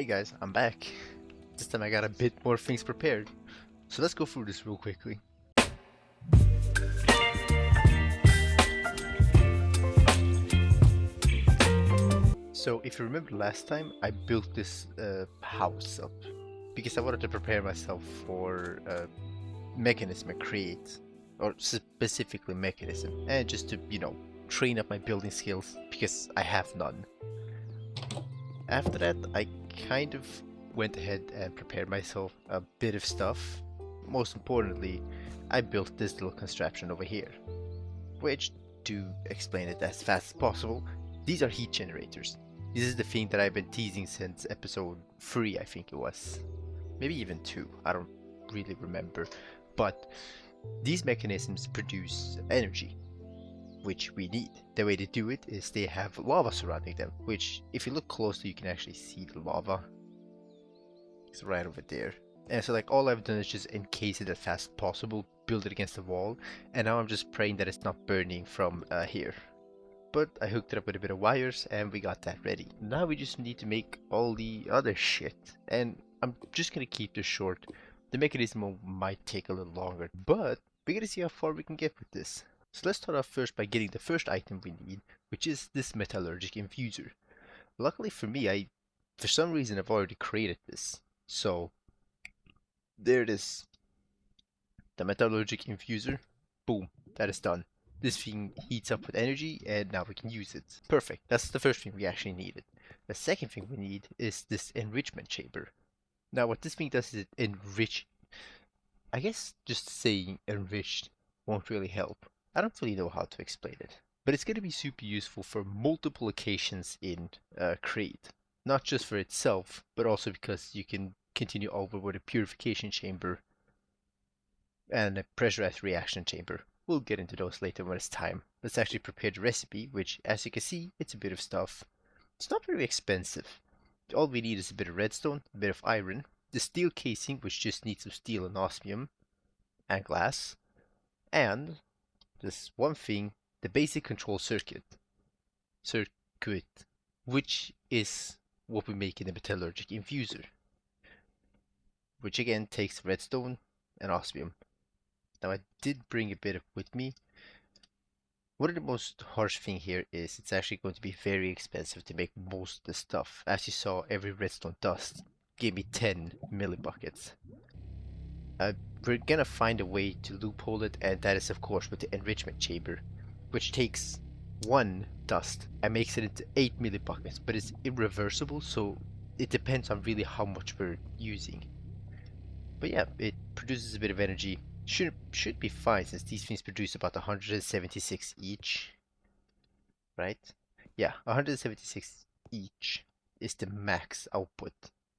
Hey guys, I'm back. This time I got a bit more things prepared. So let's go through this real quickly. So if you remember last time, I built this house up because I wanted to prepare myself for Mechanism and Create, or specifically Mechanism, and just to, train up my building skills because I have none. After that, I kind of went ahead and prepared myself a bit of stuff. Most importantly, I built this little contraption over here, which, to explain it as fast as possible, these are heat generators. This is the thing that I've been teasing since episode 3, I think it was. Maybe even 2, I don't really remember. But these mechanisms produce energy, which we need. The way they do it is they have lava surrounding them, which if you look closely you can actually see the lava. It's right over there. And so like all I've done is just encase it as fast as possible, build it against the wall, and now I'm just praying that it's not burning from here. But I hooked it up with a bit of wires and we got that ready. Now we just need to make all the other shit. And I'm just gonna keep this short. The mechanism might take a little longer, but we're gonna see how far we can get with this. So let's start off first by getting the first item we need, which is this metallurgic infuser. Luckily for me, for some reason I've already created this. So there it is. The metallurgic infuser. Boom, that is done. This thing heats up with energy and now we can use it. Perfect, that's the first thing we actually needed. The second thing we need is this enrichment chamber. Now what this thing does is it enrich. I guess just saying enriched won't really help. I don't really know how to explain it. But it's going to be super useful for multiple occasions in Create. Not just for itself, but also because you can continue over with a purification chamber and a pressurized reaction chamber. We'll get into those later when it's time. Let's actually prepare the recipe, which, as you can see, it's a bit of stuff. It's not very expensive. All we need is a bit of redstone, a bit of iron, the steel casing, which just needs some steel and osmium, and glass, and this one thing, the basic control circuit, which is what we make in the metallurgic infuser, which again takes redstone and osmium. Now I did bring a bit of with me. One of the most harsh thing here is it's actually going to be very expensive to make most of the stuff. As you saw, every redstone dust gave me 10 millibuckets. We're gonna find a way to loophole it, and that is of course with the enrichment chamber, which takes one dust and makes it into 8 millibuckets, but it's irreversible, so it depends on really how much we're using. But yeah, it produces a bit of energy. Should be fine since these things produce about 176 each, right? Yeah, 176 each is the max output,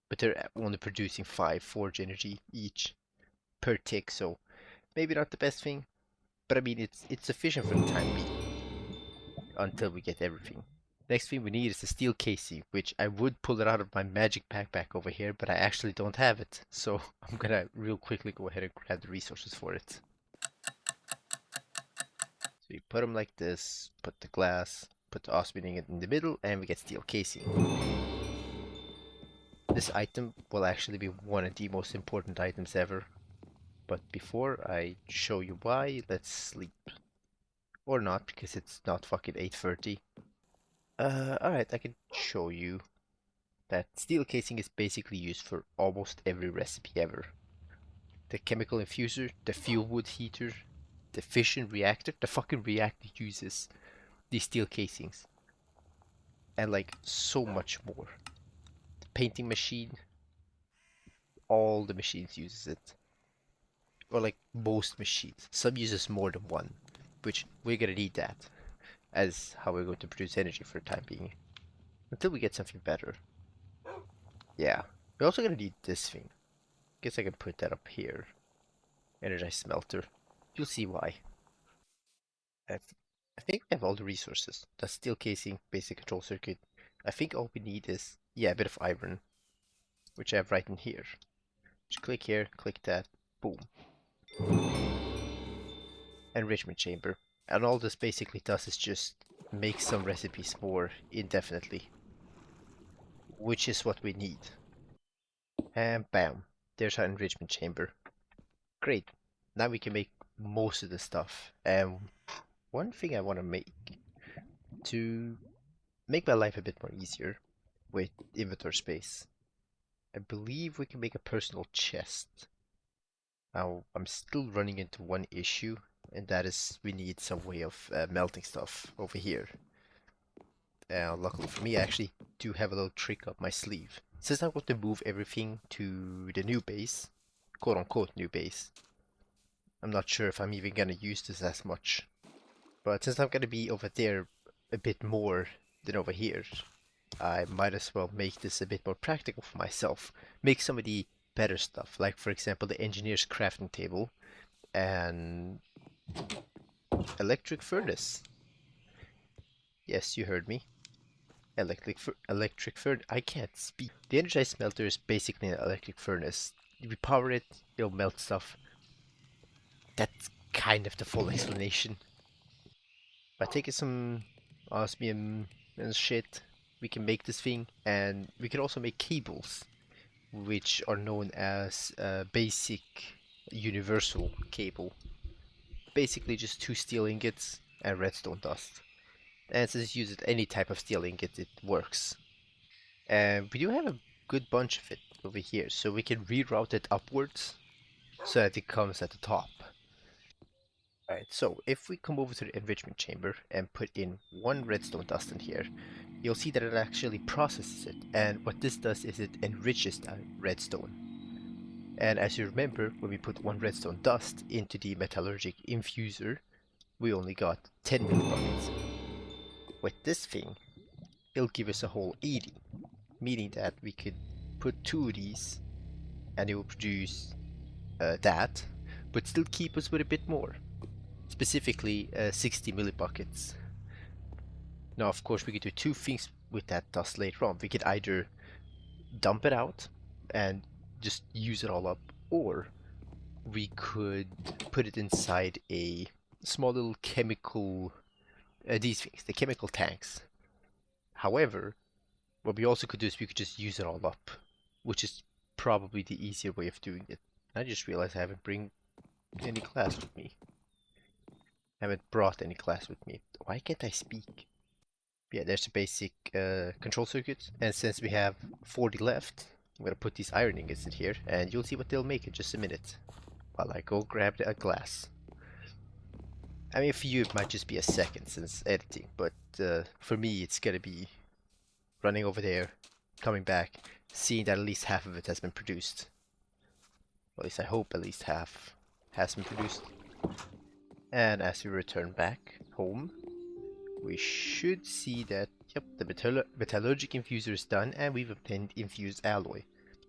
but they're only producing 5 forge energy each per tick, so maybe not the best thing, but I mean it's sufficient for the time being until we get everything. Next thing we need is the steel casing, which I would pull it out of my magic pack back over here, but I actually don't have it. So I'm gonna real quickly go ahead and grab the resources for it. So you put them like this, put the glass, put the osmium in the middle, and we get steel casing. This item will actually be one of the most important items ever. But before I show you why, let's sleep. Or not, because it's not fucking 8:30. Alright, I can show you that steel casing is basically used for almost every recipe ever. The chemical infuser, the fuel wood heater, the fission reactor, the fucking reactor uses these steel casings. And like so much more. The painting machine, all the machines uses it. Or like most machines. Some uses more than one, which we're gonna need that as how we're going to produce energy for the time being. Until we get something better. Yeah. We're also gonna need this thing. Guess I can put that up here. Energized smelter. You'll see why. I think we have all the resources. That's steel casing, basic control circuit. I think all we need is, yeah, a bit of iron, which I have right in here. Just click here, click that, boom. Enrichment chamber. And all this basically does is just make some recipes more indefinitely, which is what we need. And bam, there's our enrichment chamber. Great. Now we can make most of the stuff. And one thing I want to make to make my life a bit more easier with inventory space, I believe we can make a personal chest. Now, I'm still running into one issue, and that is we need some way of melting stuff over here. Luckily for me, I actually do have a little trick up my sleeve. Since I want to move everything to the new base, quote-unquote new base, I'm not sure if I'm even gonna use this as much. But since I'm gonna be over there a bit more than over here, I might as well make this a bit more practical for myself. Make some of the better stuff, like for example the engineer's crafting table and electric furnace. Yes, you heard me. Electric furnace. I can't speak. The energized smelter is basically an electric furnace. You power it, it'll melt stuff. That's kind of the full explanation. By taking some osmium and shit, we can make this thing, and we can also make cables, which are known as basic universal cable. Basically just two steel ingots and redstone dust. And since you use it any type of steel ingot, it works. And we do have a good bunch of it over here, so we can reroute it upwards so that it comes at the top. Alright, so if we come over to the enrichment chamber and put in one redstone dust in here, you'll see that it actually processes it, and what this does is it enriches that redstone. And as you remember, when we put one redstone dust into the metallurgic infuser, we only got 10 millibuckets. With this thing, it'll give us a whole 80, meaning that we could put two of these and it will produce that, but still keep us with a bit more. Specifically 60 millibuckets. Now of course we could do two things with that dust later on. We could either dump it out and just use it all up, or we could put it inside a small little chemical, these things, the chemical tanks. However, what we also could do is we could just use it all up, which is probably the easier way of doing it. I just realized I haven't bring any glass with me. I haven't brought any glass with me. Why can't I speak? Yeah, there's the basic control circuit, and since we have 40 left, I'm gonna put these iron ingots in here, and you'll see what they'll make in just a minute, while I go grab a glass. I mean, for you it might just be a second since editing, but for me it's gonna be running over there, coming back, seeing that at least half of it has been produced. Well, at least I hope at least half has been produced. And as we return back home, we should see that, yep, the metallurgic infuser is done and we've obtained infused alloy.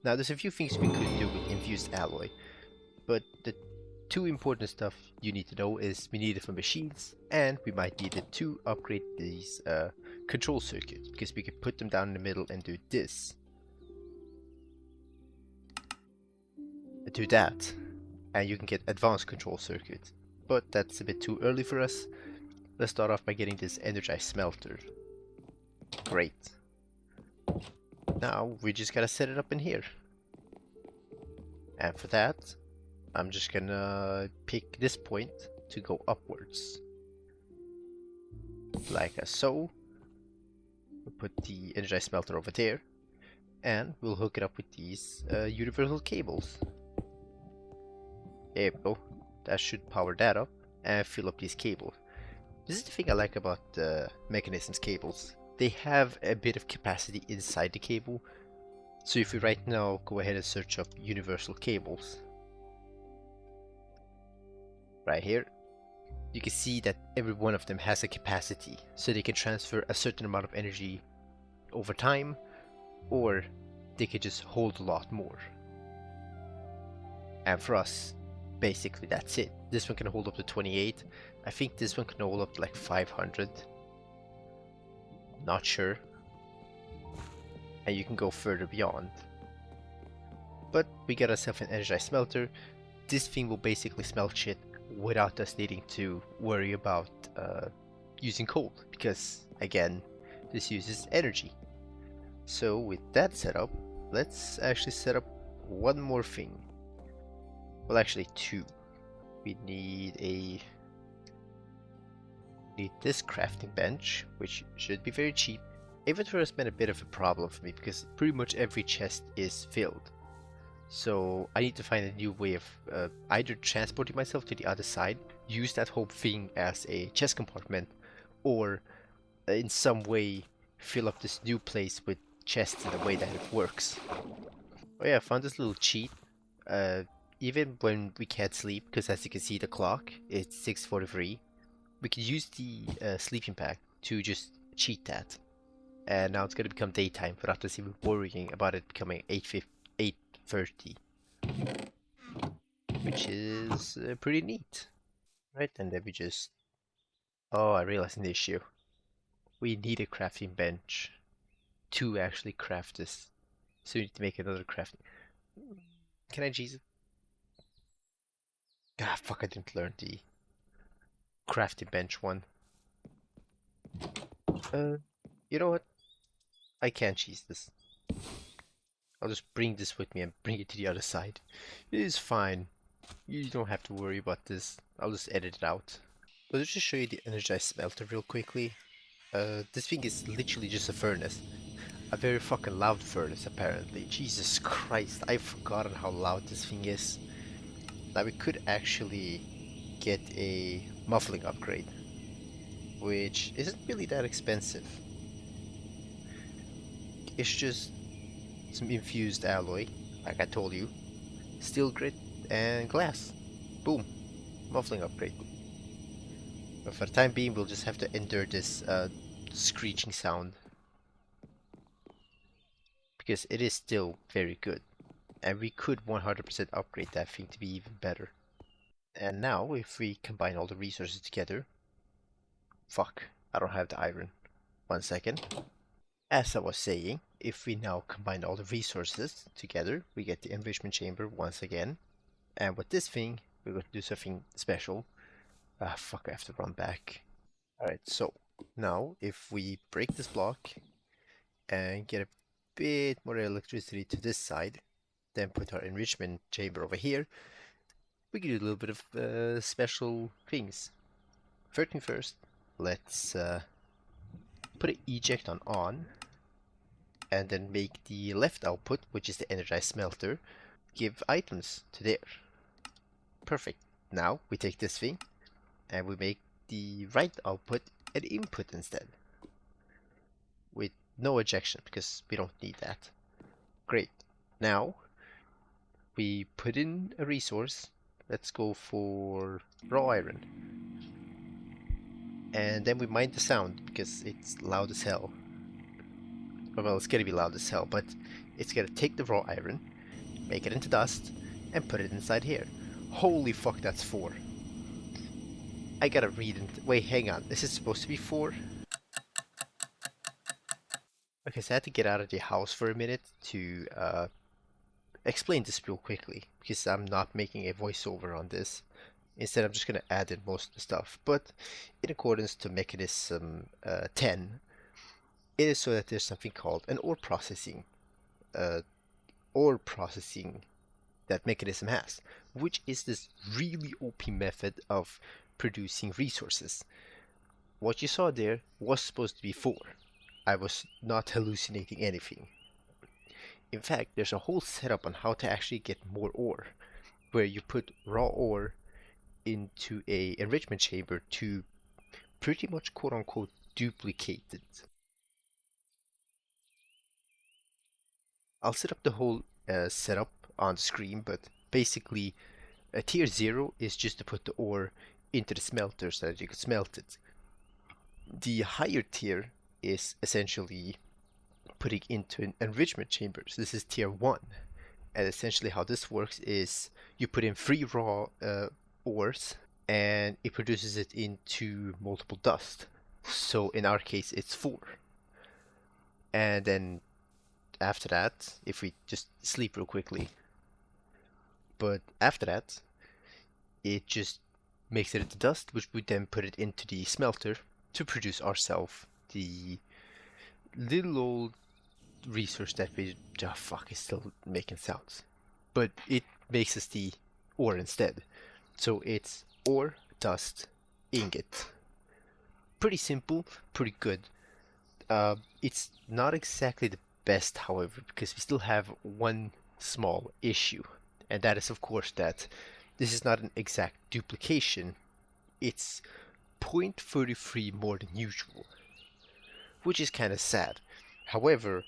Now there's a few things we could do with infused alloy, but the two important stuff you need to know is we need it for machines, and we might need it to upgrade these control circuits, because we could put them down in the middle and do this. Do that, and you can get advanced control circuits. But that's a bit too early for us. Let's start off by getting this energized smelter. Great. Now we just gotta set it up in here. And for that, I'm just gonna pick this point to go upwards. Like so. We'll put the energized smelter over there. And we'll hook it up with these universal cables. There we go. That should power that up and fill up these cables. This is the thing I like about Mekanism's cables. They have a bit of capacity inside the cable. So if we right now go ahead and search up universal cables, right here, you can see that every one of them has a capacity, so they can transfer a certain amount of energy over time, or they can just hold a lot more. And for us, basically that's it. This one can hold up to 28. I think this one can hold up to like 500. Not sure. And you can go further beyond. But we got ourselves an energized smelter. This thing will basically smelt shit without us needing to worry about using coal, because again, this uses energy. So with that setup, let's actually set up one more thing. Well, actually two. We need this crafting bench, which should be very cheap. Inventory has been a bit of a problem for me because pretty much every chest is filled. So I need to find a new way of either transporting myself to the other side, use that whole thing as a chest compartment, or in some way fill up this new place with chests in a way that it works. Oh yeah, I found this little cheat. Uh, Even when we can't sleep, because as you can see the clock, it's 6:43. We can use the sleeping bag to just cheat that. And now it's gonna become daytime without us even worrying about it becoming 8:30, which is pretty neat. Right, and then we just... Oh, I realized an issue. We need a crafting bench to actually craft this. So we need to make another crafting... Can I cheese it? Ah, fuck, I didn't learn the crafting bench one. Uh, you know what? I can't cheese this. I'll just bring this with me and bring it to the other side. It is fine. You don't have to worry about this. I'll just edit it out. But let's just show you the energized smelter real quickly. This thing is literally just a furnace. A very fucking loud furnace, apparently. Jesus Christ, I've forgotten how loud this thing is. Now we could actually get a muffling upgrade, which isn't really that expensive. It's just some infused alloy, like I told you, steel grit, and glass. Boom, muffling upgrade. But for the time being, we'll just have to endure this screeching sound, because it is still very good. And we could 100% upgrade that thing to be even better. And now, if we combine all the resources together... Fuck, I don't have the iron. 1 second. As I was saying, if we now combine all the resources together, we get the enrichment chamber once again. And with this thing, we're going to do something special. Ah, fuck, I have to run back. Alright, so now if we break this block and get a bit more electricity to this side, then put our enrichment chamber over here, we can do a little bit of special things. First thing first, let's put an eject on, and then make the left output, which is the energized smelter, give items to there. Perfect. Now we take this thing and we make the right output an input instead, with no ejection because we don't need that. Great. Now we put in a resource. Let's go for raw iron. And then we mind the sound because it's loud as hell. Well, it's gonna be loud as hell, but it's gonna take the raw iron, make it into dust, and put it inside here. Holy fuck, that's 4. I gotta read it. Wait, hang on. This is supposed to be 4? Okay, so I had to get out of the house for a minute to explain this real quickly, because I'm not making a voiceover on this. Instead, I'm just gonna add in most of the stuff. But in accordance to Mechanism 10, it is so that there's something called an uh, ore processing that Mechanism has, which is this really OP method of producing resources. What you saw there was supposed to be 4. I was not hallucinating anything. In fact, there's a whole setup on how to actually get more ore, where you put raw ore into a enrichment chamber to pretty much quote unquote duplicate it. I'll set up the whole setup on the screen, but basically a tier 0 is just to put the ore into the smelter so that you can smelt it. The higher tier is essentially putting into an enrichment chamber. So this is tier 1. And essentially how this works is you put in 3 raw ores and it produces it into multiple dust. So in our case it's 4. And then after that, if we just sleep real quickly, but after that it just makes it into dust, which we then put it into the smelter to produce ourselves the little old resource that we... Oh fuck, it's still making sounds. but it makes us the ore instead. So it's ore, dust, ingot. Pretty simple, pretty good. It's not exactly the best, however, because we still have one small issue, and that is, of course, that this is not an exact duplication. It's 0.33 more than usual, which is kind of sad. However,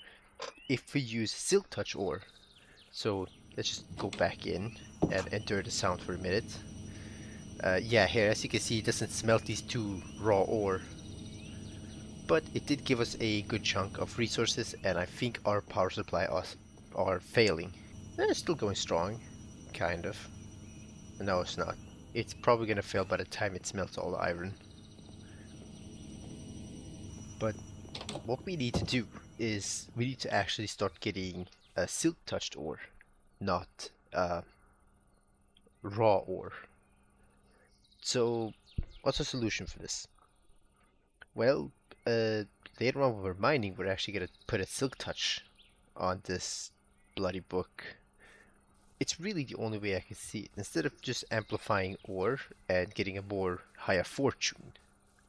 if we use Silk Touch ore, so let's just go back in and enter the sound for a minute. Yeah, here, as you can see, it doesn't smelt these two raw ore, but it did give us a good chunk of resources, and I think our power supply are failing. It's still going strong, kind of. No, it's not. It's probably gonna fail by the time it smelts all the iron. But what we need to do is we need to actually start getting silk touched ore, not raw ore. So what's the solution for this? Well, later on when we're mining, we're actually gonna put a silk touch on this bloody book. It's really the only way I can see it. Instead of just amplifying ore and getting a more higher fortune,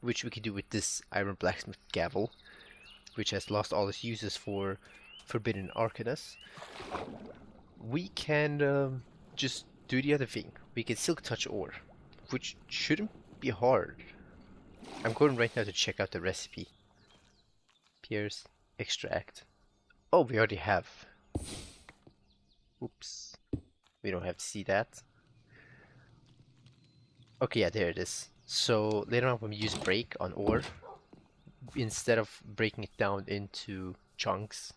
which we can do with this iron blacksmith gavel, which has lost all its uses for forbidden arcanus, we can just do the other thing. We can silk touch ore, which shouldn't be hard. I'm going right now to check out the recipe. Pierce, extract. Oh, we already have. Oops. We don't have to see that. Okay, yeah, there it is. So later on when we use break on ore, instead of breaking it down into chunks,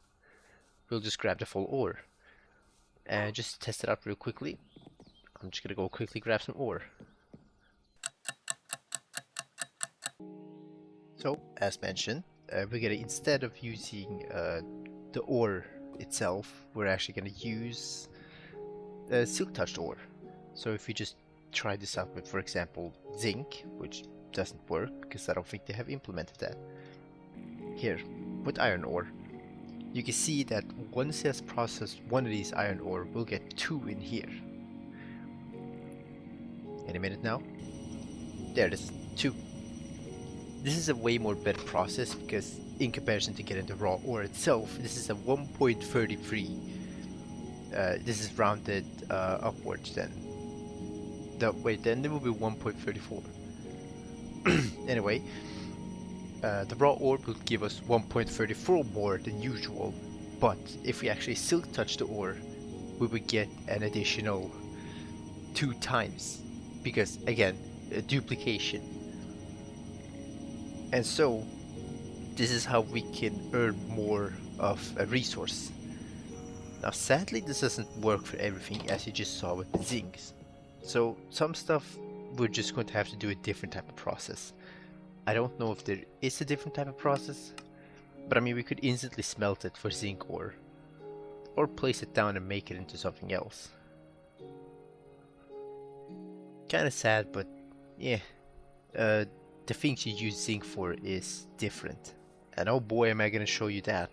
we'll just grab the full ore. And just test it out real quickly. I'm just gonna go quickly grab some ore. So, as mentioned, we're gonna, instead of using the ore itself, we're actually gonna use silk touched ore. So if you just try this out with, for example, zinc, which doesn't work because I don't think they have implemented that. Here, with iron ore, you can see that once it has processed one of these iron ore, we'll get two in here. Any minute now. There it is, two. This is a way more better process because in comparison to getting the raw ore itself, this is a 1.33. This is rounded upwards then. Wait, then it will be 1.34. Anyway, the raw ore will give us 1.34 more than usual, but if we actually silk touch the ore, we would get an additional 2 times, because again, a duplication. And so, this is how we can earn more of a resource. Now sadly this doesn't work for everything, as you just saw with the zincs. So some stuff we're just going to have to do a different type of process. I don't know if there is a different type of process, but I mean we could instantly smelt it for zinc ore, or place it down and make it into something else. Kinda sad, but yeah, the things you use zinc for is different. And oh boy am I gonna show you that.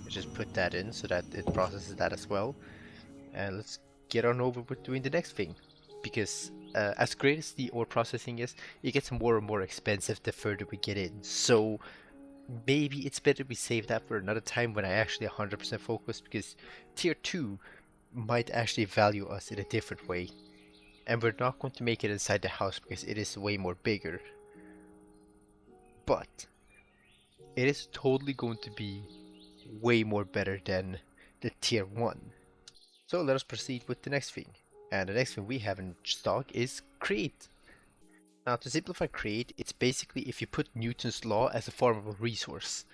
Just put that in so that it processes that as well. And let's get on over with doing the next thing. Because as great as the ore processing is, it gets more and more expensive the further we get in. So maybe it's better we save that for another time when I actually 100% focus, because tier 2 might actually value us in a different way. And we're not going to make it inside the house because it is way more bigger. But it is totally going to be way more better than the tier 1. So let us proceed with the next thing. And the next thing we have in stock is Create. Now to simplify Create, it's basically if you put Newton's law as a form of a resource.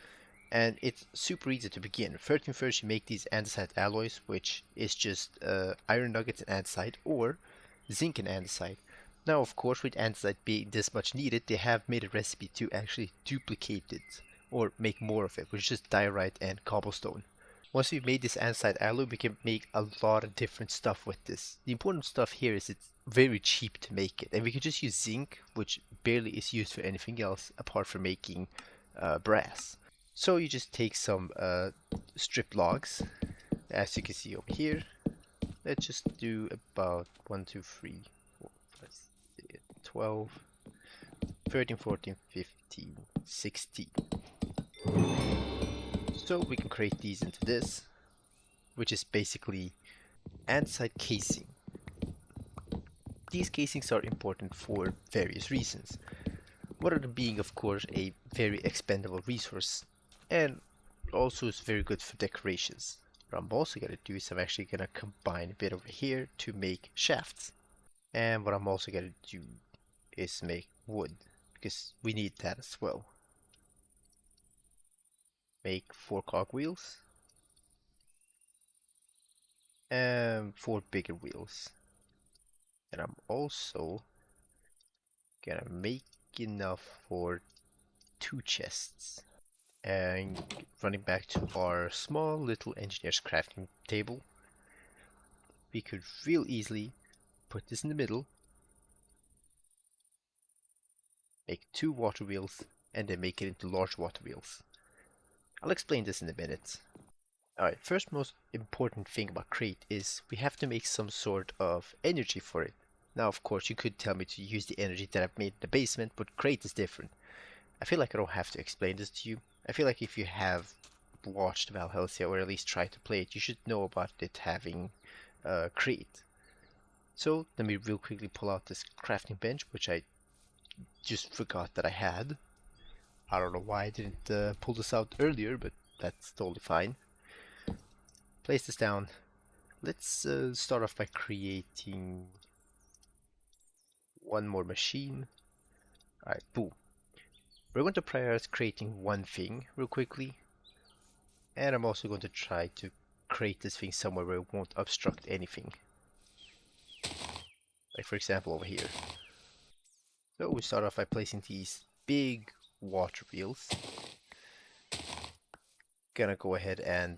And it's super easy to begin. First thing first, you make these andesite alloys, which is just iron nuggets and andesite, or zinc and andesite. Now of course with andesite being this much needed, they have made a recipe to actually duplicate it, or make more of it, which is just diorite and cobblestone. Once we've made this andesite alloy, we can make a lot of different stuff with this. The important stuff here is it's very cheap to make it, and we can just use zinc, which barely is used for anything else apart from making brass. So you just take some strip logs, as you can see over here, Let's just do about 1, 2, 3, 4, 5, 6, 12, 13, 14, 15, 16. So we can create these into this, which is basically andesite casing. These casings are important for various reasons. One of them being, of course, a very expendable resource, and also is very good for decorations. What I'm also going to do is I'm actually going to combine a bit over here to make shafts. And what I'm also going to do is make wood, because we need that as well. Make 4 cogwheels and 4 bigger wheels. And I'm also gonna make enough for 2 chests. And running back to our small little engineer's crafting table, we could real easily put this in the middle, make 2 water wheels, and then make it into large water wheels. I'll explain this in a minute. Alright, first most important thing about Create is we have to make some sort of energy for it. Now, of course, you could tell me to use the energy that I've made in the basement, but Create is different. I feel like I don't have to explain this to you. I feel like if you have watched Valhelsia, or at least tried to play it, you should know about it having Create. So, let me real quickly pull out this crafting bench, which I just forgot that I had. I don't know why I didn't pull this out earlier, but that's totally fine. Place this down. Let's start off by creating one more machine. Alright, boom. We're going to prioritize creating one thing real quickly. And I'm also going to try to create this thing somewhere where it won't obstruct anything. Like for example over here. So we start off by placing these big water wheels. Gonna go ahead and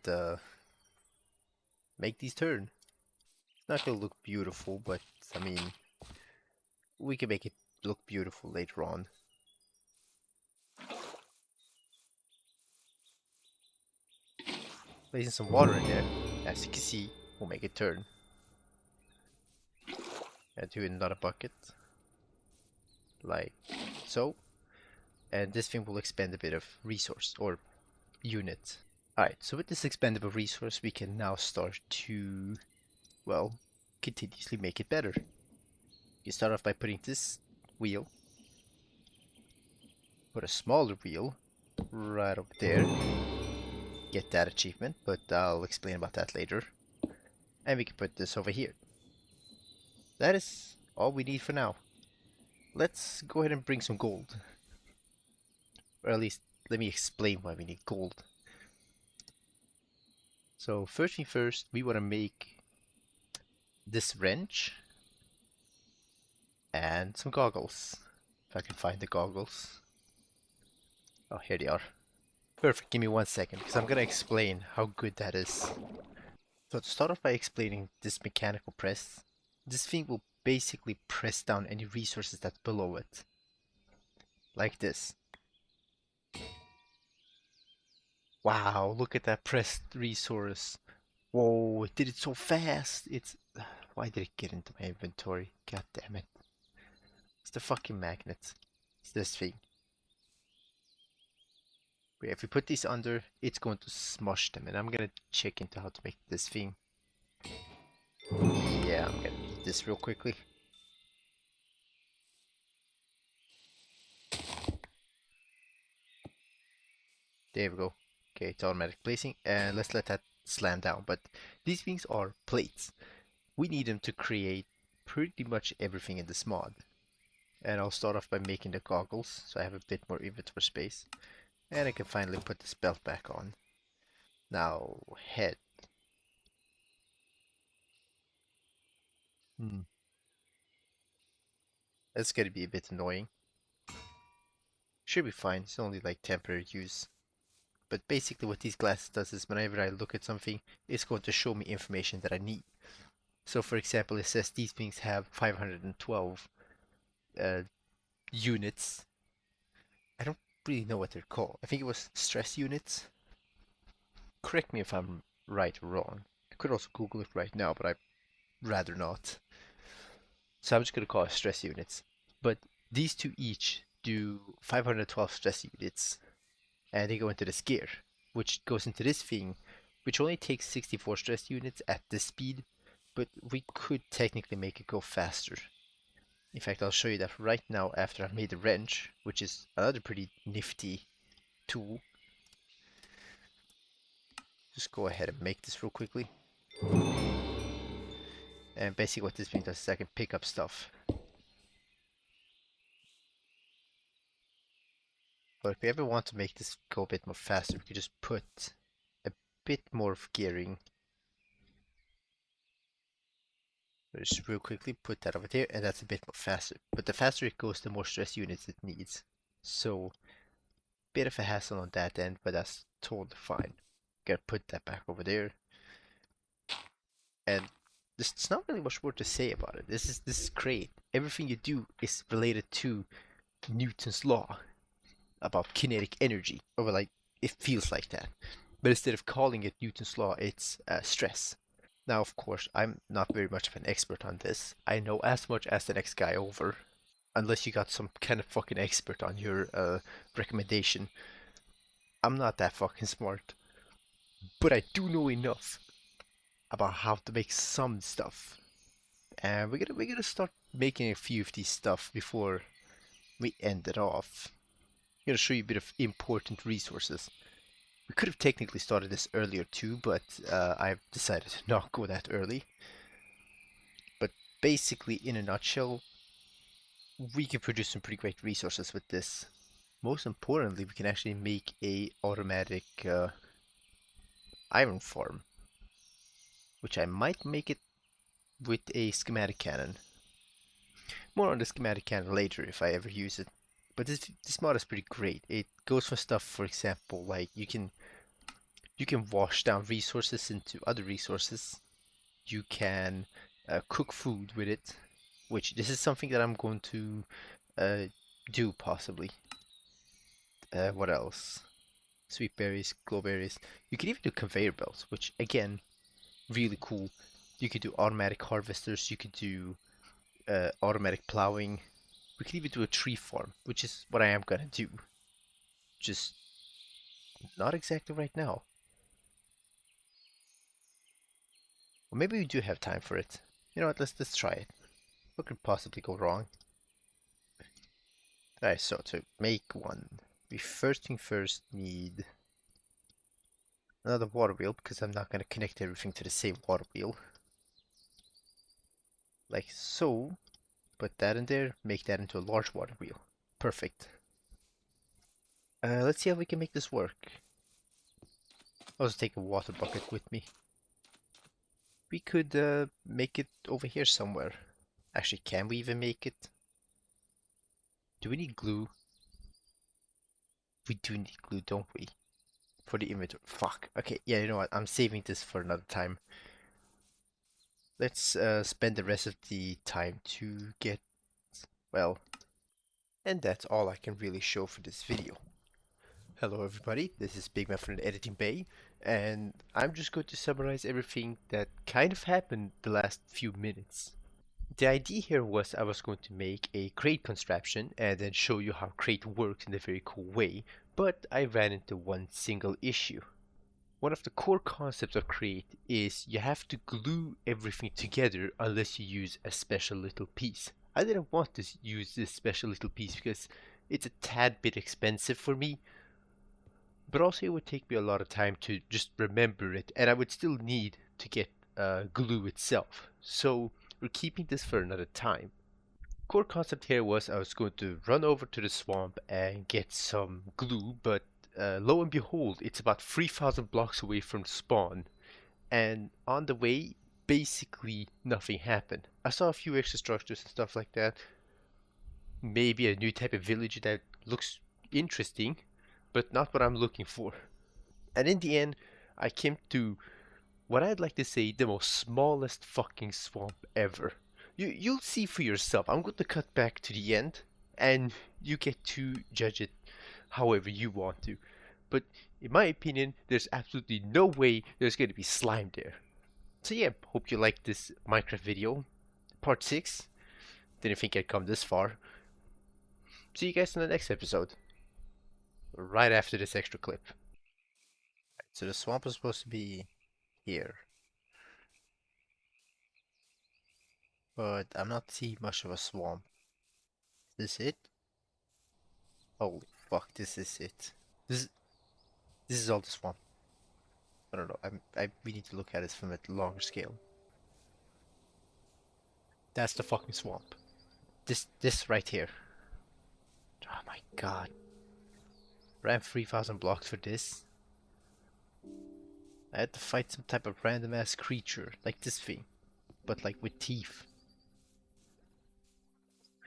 make these turn. It's not gonna look beautiful, but I mean, we can make it look beautiful later on. Placing some water in there, as you can see, will make it turn. And do another bucket, like so. And this thing will expend a bit of resource, or unit. Alright, so with this expendable resource, we can now start to, well, continuously make it better. You start off by putting this wheel, put a smaller wheel right over there, get that achievement, but I'll explain about that later. And we can put this over here. That is all we need for now. Let's go ahead and bring some gold. Or at least, let me explain why we need gold. So first thing first, we want to make this wrench and some goggles. If I can find the goggles. Oh, here they are. Perfect, give me 1 second, because I'm gonna explain how good that is. So to start off by explaining this mechanical press, this thing will basically press down any resources that's below it. Like this. Wow, look at that pressed resource. Whoa, it did it so fast. Why did it get into my inventory? God damn it. It's the fucking magnet. It's this thing. If we put these under, it's going to smush them. And I'm gonna check into how to make this thing. Yeah, I'm gonna need this real quickly. There we go. Okay, it's automatic placing. And let's let that slam down. But these things are plates. We need them to create pretty much everything in this mod. And I'll start off by making the goggles, so I have a bit more inventory space. And I can finally put this belt back on. Now, head. Hmm. That's gonna be a bit annoying. Should be fine, it's only like temporary use. But basically what these glasses does is whenever I look at something, it's going to show me information that I need. So for example, it says these things have 512 uh, units. I don't really know what they're called. I think it was stress units. Correct me if I'm right or wrong. I could also Google it right now, but rather not. So I'm just going to call it stress units. But these two each do 512 stress units, and they go into this gear, which goes into this thing, which only takes 64 stress units at this speed, but we could technically make it go faster. In fact, I'll show you that right now after I've made the wrench, which is another pretty nifty tool. Just go ahead and make this real quickly. And basically what this means is I can pick up stuff. But if we ever want to make this go a bit more faster, we could just put a bit more of gearing. Just real quickly put that over there, and that's a bit more faster. But the faster it goes, the more stress units it needs. So, bit of a hassle on that end, but that's totally fine. Gotta put that back over there. And there's not really much more to say about it. This is great. Everything you do is related to Newton's law about kinetic energy, or like it feels like that. But instead of calling it Newton's law, it's stress. Now, of course, I'm not very much of an expert on this. I know as much as the next guy over, unless you got some kind of fucking expert on your recommendation. I'm not that fucking smart, but I do know enough about how to make some stuff, and we're gonna start making a few of these stuff before we end it off. I'm gonna show you a bit of important resources. We could have technically started this earlier too, but I've decided to not go that early. But basically, in a nutshell, we can produce some pretty great resources with this. Most importantly, we can actually make a automatic iron farm, which I might make it with a schematic cannon. More on the schematic cannon later if I ever use it. But this mod is pretty great. It goes for stuff, for example, like you can wash down resources into other resources. You can cook food with it, which this is something that I'm going to uh, do possibly. What else? Sweet berries, glow berries. You can even do conveyor belts, which again, really cool. You could do automatic harvesters. You could do automatic plowing. We could even do a tree farm, which is what I am gonna do. Just not exactly right now. Or maybe we do have time for it. You know what? Let's try it. What could possibly go wrong? Alright, so to make one, we first thing first need another water wheel because I'm not gonna connect everything to the same water wheel. Like so. Put that in there. Make that into a large water wheel. Perfect. Let's see how we can make this work. I'll just take a water bucket with me. We could make it over here somewhere. Actually, can we even make it? Do we need glue? We do need glue, don't we? For the inventory. Fuck. Okay, yeah, you know what? I'm saving this for another time. Let's spend the rest of the time to get, well, and that's all I can really show for this video. Hello everybody, this is Big Man from the Editing Bay, and I'm just going to summarize everything that kind of happened the last few minutes. The idea here was I was going to make a crate contraption and then show you how crate works in a very cool way, but I ran into one single issue. One of the core concepts of crate is you have to glue everything together unless you use a special little piece. I didn't want to use this special little piece because it's a tad bit expensive for me, but also it would take me a lot of time to just remember it, and I would still need to get glue itself. So we're keeping this for another time. Core concept here was I was going to run over to the swamp and get some glue, but lo and behold, it's about 3,000 blocks away from the spawn. And on the way, basically nothing happened. I saw a few extra structures and stuff like that. Maybe a new type of village that looks interesting, but not what I'm looking for. And in the end, I came to what I'd like to say the most smallest fucking swamp ever. You'll see for yourself. I'm going to cut back to the end, and you get to judge it however you want to. But in my opinion, there's absolutely no way there's going to be slime there. So yeah, hope you liked this Minecraft video, part 6. Didn't think I'd come this far. See you guys in the next episode, right after this extra clip. So the swamp is supposed to be here, but I'm not seeing much of a swamp. Is this it? Holy fuck, this is it. This this is all the swamp. I don't know. We need to look at it from a longer scale. That's the fucking swamp. This right here. Oh my god. Ran 3,000 blocks for this. I had to fight some type of random ass creature like this thing, but like with teeth.